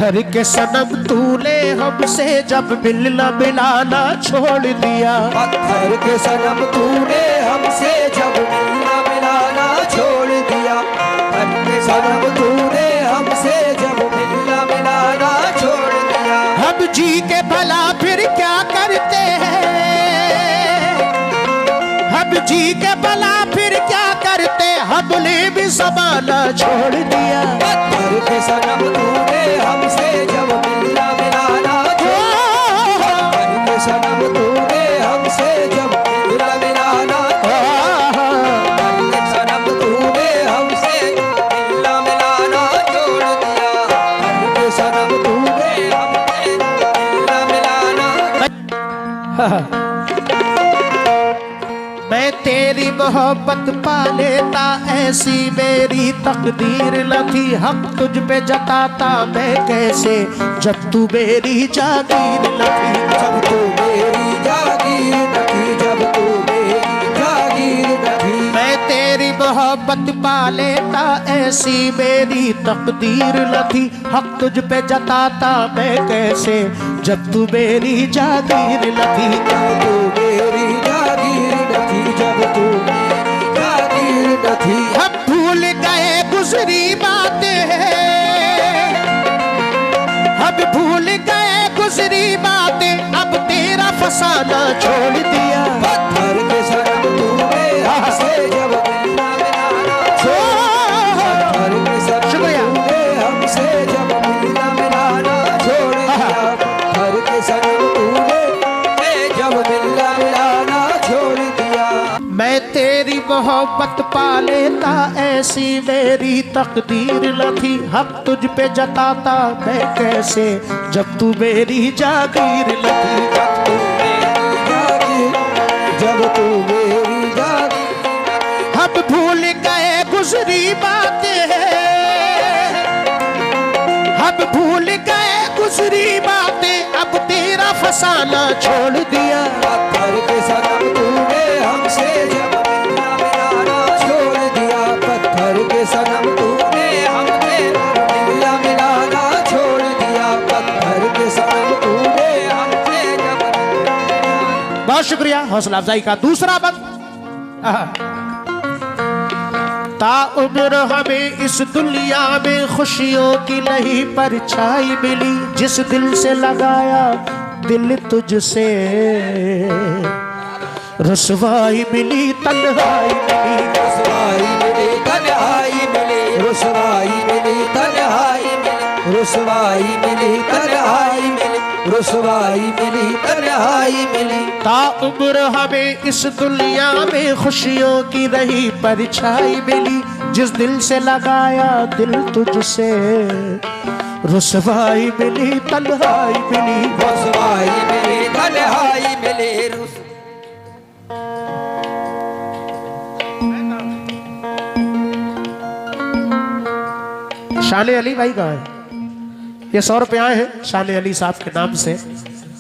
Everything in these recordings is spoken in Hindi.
पत्थर के सनम तूने हमसे जब मिलना मिलाना छोड़ दिया। पत्थर के सनम तूने हमसे जब मिलना मिलाना छोड़ दिया। पत्थर के सनम तूने हमसे जब मिलना मिलाना छोड़ दिया। हम जी के भला फिर क्या करते हैं, हम जी के भला फिर क्या करते, हमने भी ज़माना छोड़ दिया। पत्थर के सनम तूने हमसे जब मिलना मिलाना छोड़ दिया। पत्थर के सनम तूने हमसे जब मिलना मिलाना पत्थर के सनम तूने हमसे मिलना मिलाना छोड़ दिया। पत्थर के सनम तूने हमसे मिलना मिलाना। मैं तेरी मोहब्बत पा लेता, ऐसी मेरी तकदीर न थी। हक तुझ पे जताता मैं कैसे, जब तू मेरी जागीर न थी। जब तू मेरी जागीर न थी, जब तू मेरी जागीर न थी। मैं तेरी मोहब्बत पा लेता, ऐसी मेरी तकदीर न थी। हक तुझ पे जताता मैं कैसे, जब तू मेरी जागीर न थी। जब तू मेरी जागीर न थी, जब तू मेरी जागीर न थी। हम भूल गए गुजरी बातें, हम भूल गए गुजरी बातें, अब तेरा फसाना छोड़ दिया। पत्थर के सनम तूने हमसे जब मिलना मिलाना छोड़ दिया। पत्थर के सनम तूने हमसे जब मिलना मिलाना छोड़ दिया। पत्थर के सनम तूने जब मिलना मिलाना छोड़ दिया। मैं तेरी मोहब्बत पा लेता, ऐसी मेरी तकदीर न थी। हक तुझ पे जताता मैं कैसे, जब तू मेरी जागीर न थी। जब तू मेरी जागीर, जब तू मेरी जागीर। हम भूल गए गुजरी बातें, हम भूल गए गुजरी बातें, अब तेरा फसाना छोड़ दिया। पत्थर के सनम तूने हमसे जब मिलना मिलाना छोड़ दिया। पत्थर के सनम तूने हमसे जब मिलना मिलाना छोड़ दिया। पत्थर के सनम तूने हमसे जब मिलना मिलाना। बहुत शुक्रिया हौसला अफजाई का। दूसरा बंद, ताउम्र हमें इस दुनिया में खुशियों की नहीं परछाई मिली। जिस दिल से लगाया दिल तुझसे, रुसवाई मिली तन्हाई मिली। रुसवाई मिली तन्हाई मिली। रुसवाई मिली तन्हाई मिली। रुसवाई मिली तन्हाई मिली। रुसवाई मिली तन्हाई मिली। ताउम्र हमें इस दुनिया में खुशियों की रही परछाई मिली। जिस दिल से लगाया दिल तुझसे, रुसवाई मिली तन्हाई मिली। रुसवाई मिली तन्हाई मिली। शान अली भाई कहाँ है? ये 100 रुपये आए हैं शान अली साहब के नाम से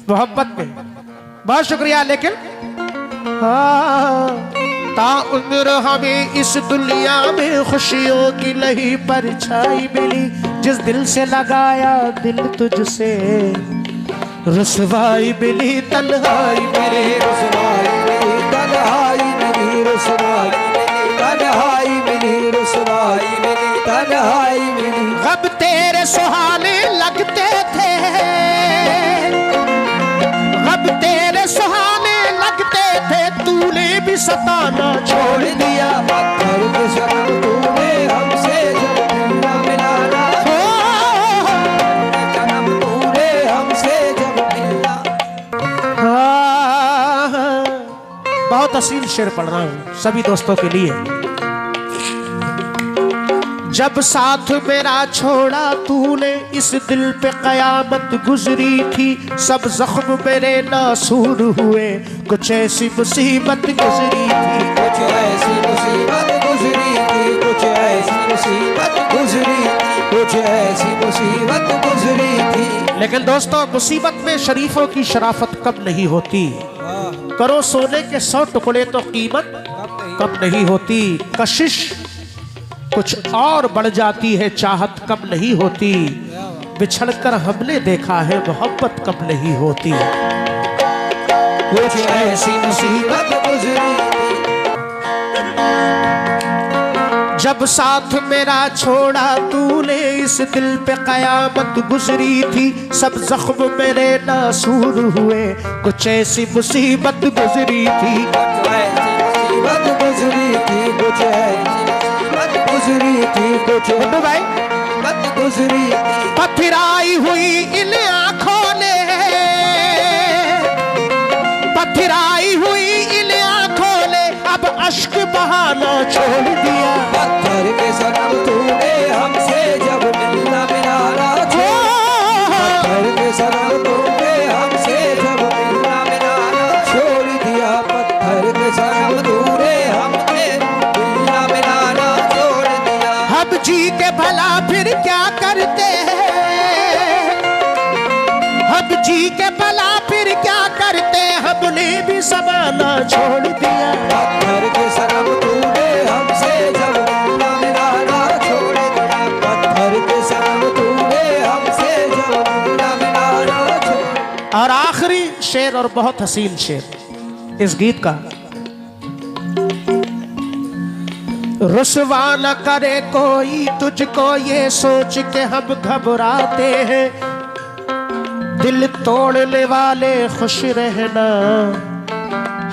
मोहब्बत में। बहुत शुक्रिया। लेकिन ताउम्र हमें इस दुनिया में खुशियों की नहीं परछाई मिली। जिस दिल से लगाया दिल तुझसे, रुसवाई मिली तन्हाई मिली। रुसवाई मिली तन्हाई मिली। रुसवाई मिली तन्हाई मिली। रुसवाई मिली तन्हाई मिली। अब तेरे सुहाने लगते थे, अब तेरे सुहाने लगते थे, तूने भी सताना छोड़ दिया। पत्थर के सनम तूने हमसे जब मिलना मिलाना सनम तूने हमसे जब मिलना। बहुत असील शेर पढ़ रहा हूँ सभी दोस्तों के लिए। जब साथ मेरा छोड़ा तूने, इस दिल पे कयामत गुजरी थी। सब जख्म मेरे नासूर हुए, कुछ ऐसी मुसीबत गुजरी थी। कुछ ऐसी मुसीबत गुजरी थी। कुछ ऐसी मुसीबत गुजरी थी। कुछ ऐसी मुसीबत गुजरी थी। लेकिन दोस्तों, मुसीबत में शरीफों की शराफत कम नहीं होती। करो सोने के 100 टुकड़े तो कीमत कम नहीं होती। कशिश कुछ और बढ़ जाती है, चाहत कम नहीं होती। बिछड़कर हमने देखा है मोहब्बत कब नहीं होती। कुछ ऐसी मुसीबत गुजरी थी, जब साथ मेरा छोड़ा तूने इस दिल पे कयामत गुजरी थी। सब जख्म मेरे नासूर हुए, कुछ ऐसी मुसीबत गुजरी थी। कुछ ऐसी मुसीबत गुजरी थी, कुछ ऐसी मुसीबत गुजरी थी, कुछ भाई मुसीबत गुजरी थी। पथराई हुई इन आंखों ने, पथराई हुई इन आंखों ने अब अश्क बहाना छोड़ दिया। पत्थर के सनम तूने हमसे जब मिलना मिलाना पत्थर के सनम तूने हमसे जब मिलना मिलाना छोड़ दिया। पत्थर के सनम तूने हमसे मिलना मिलाना छोड़ दिया। हम जी के भला फिर क्या करते हैं, हम जी के भला फिर क्या करते, हमने भी ज़माना छोड़ दिया। पत्थर के सनम तूने हमसे जब मिलना मिलाना छोड़ दिया। पत्थर के सनम तूने हमसे जब मिलना मिलाना छोड़ दिया। और आखिरी शेर और बहुत हसीन शेर इस गीत का। रुसवा न करे कोई तुझको ये सोच के हम घबराते हैं, दिल तोड़ने वाले खुश रहना,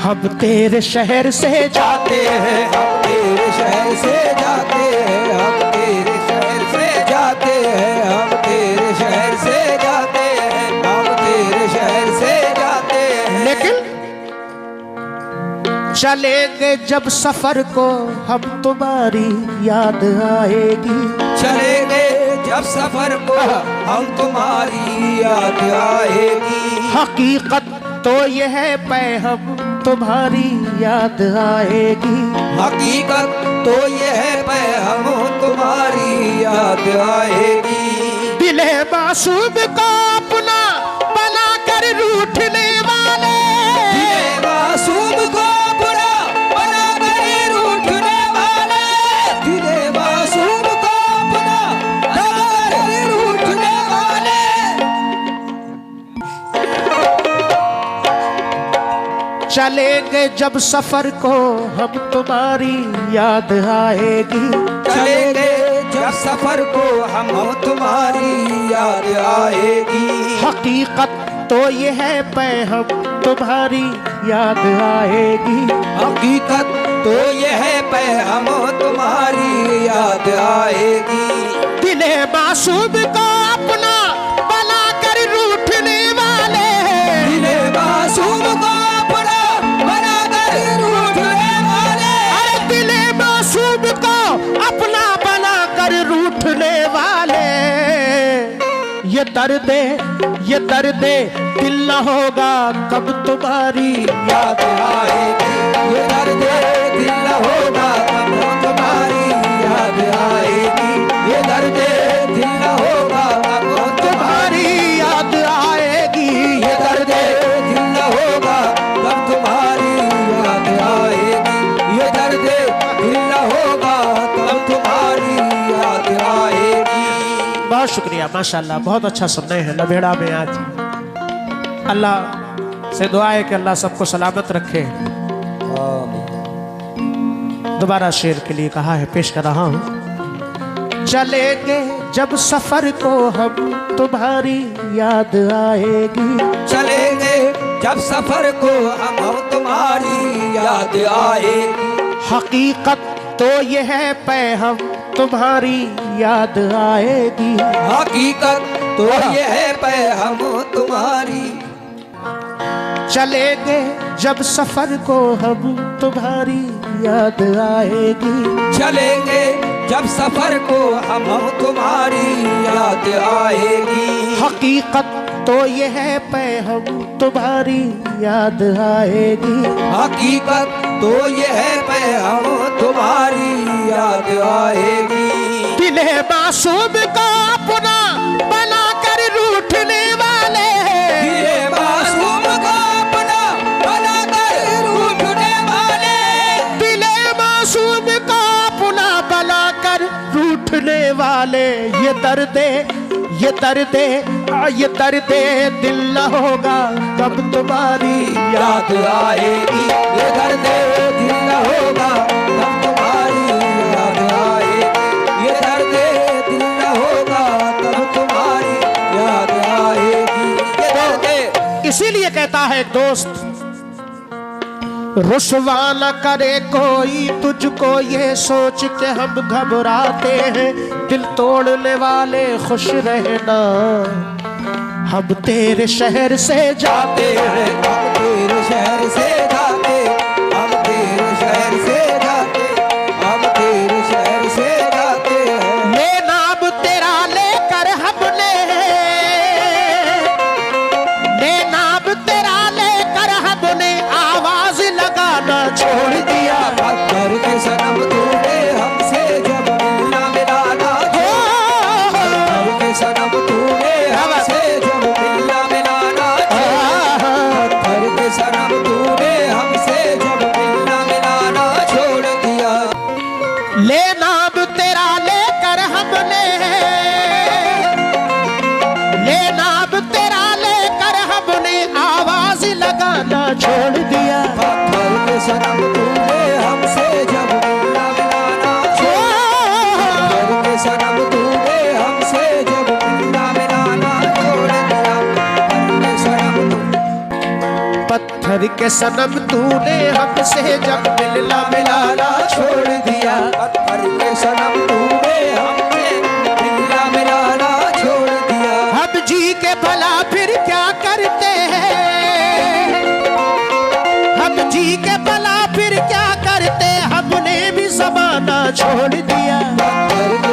हम तेरे शहर से जाते हैं। हम तेरे शहर से जाते हैं, हम तेरे शहर से जाते हैं, हम तेरे शहर से जाते हैं, हम तेरे शहर से जाते हैं। लेकिन चलेंगे जब सफर को हम तुम्हारी याद आएगी। चलेंगे जब सफर को हम तुम्हारी याद आएगी। हकीकत तो यह है पे हम तुम्हारी याद आएगी। हकीकत तो ये है पे हम तुम्हारी याद आएगी। दिले मासूम को अपना बना कर रूठने वाले, दिले मासूम को अपना बना कर रूठने वाले, दिले मासूम को अपना बना कर रूठने वाले। चलेंगे जब सफर को हम तुम्हारी याद आएगी। चलेंगे जब सफर को हम तुम्हारी याद आएगी। हकीकत तो ये है पे हम तुम्हारी याद आएगी। हकीकत तो ये है पे हम तुम्हारी याद आएगी। दिले मासूम को अपना बना कर रूठने वाले, दिले मासूम को अपना बना कर रूठने वाले, अरे दिले मासूम को अपना बना कर रूठने वाले। ये दर्द दिल न होगा कब तुम्हारी याद आएगी। ये दर्द दिल न होगा कब तुम्हारी याद आएगी। ये दर्द दिल न होगा कब तुम्हारी याद आएगी। ये दर्द दिल न होगा तब तुम्हारी याद आएगी। ये दर्द दिल न होगा तब तुम्हारी याद आएगी। बहुत शुक्रिया, माशाल्लाह, बहुत अच्छा सुन रहे हैं लभेड़ा में। आज अल्लाह से दुआ है कि अल्लाह सबको सलामत रखे। दोबारा शेर के लिए कहा है, पेश कर रहा हूँ। चलेंगे जब सफर को हम तुम्हारी याद आएगी। चलेंगे जब सफर को हम तुम्हारी याद आएगी। हकीकत तो ये है पे हम तुम्हारी याद आएगी। हकीकत तो ये है पे हम तुम्हारी। चलेंगे जब सफर को हम तुम्हारी याद आएगी। चलेंगे जब सफर को हम तुम्हारी याद आएगी। हकीकत तो ये है पे हम तुम्हारी याद आएगी। हकीकत तो ये है पे हम तुम्हारी याद आएगी। दिले मासूम को अपना बना कर रूठने वाले, दिले मासूम को अपना बना कर रूठने वाले, दिले मासूम को अपना बना कर रूठने वाले। ये दर्द दिल न होगा कब तुम्हारी याद आएगी। ये दर्द दिल न होगा तब तुम्हारी याद आएगी। ये दर्द दिल न होगा तब तुम्हारी याद आएगी। ये दर्द इसीलिए कहता है एक दोस्त, रुसवा न करे कोई तुझको ये सोच के हम घबराते हैं, दिल तोड़ने वाले खुश रहना हम तेरे शहर से जाते हैं। हम तेरे शहर से जाते, हम तेरे शहर से जाते, हम तेरे शहर से जाते हैं। ले नाम तेरा लेकर हमने, ले नाम तेरा लेकर हमने आवाज लगाना छोड़ दिया। पत्थर के सनम तूने हमसे जब मिलना मिलाना छोड़, पत्थर के सनम तूने हमसे जब मिलना मिलाना छोड़, पत्थर के सनम तूने हमसे जब मिलना मिलाना छोड़ दिया। ले नाम तेरा लेकर हमने, ले नाम तेरा लेकर हमने आवाज लगाना छोड़ दिया। पत्थर के सनम तूने हमसे जब मिलना मिलाना छोड़, पत्थर के सनम तूने हमसे जब मिलना मिलाना छोड़ दिया। पत्थर के सनम तूने हमसे जब मिलना मिलाना छोड़ दिया। पत्थर के सनम तूने हमसे मिलना मिलाना छोड़ दिया। हम जी के भला फिर क्या करते हैं, हम जी के भला फिर क्या करते, हमने भी ज़माना छोड़ दिया। पत्थर के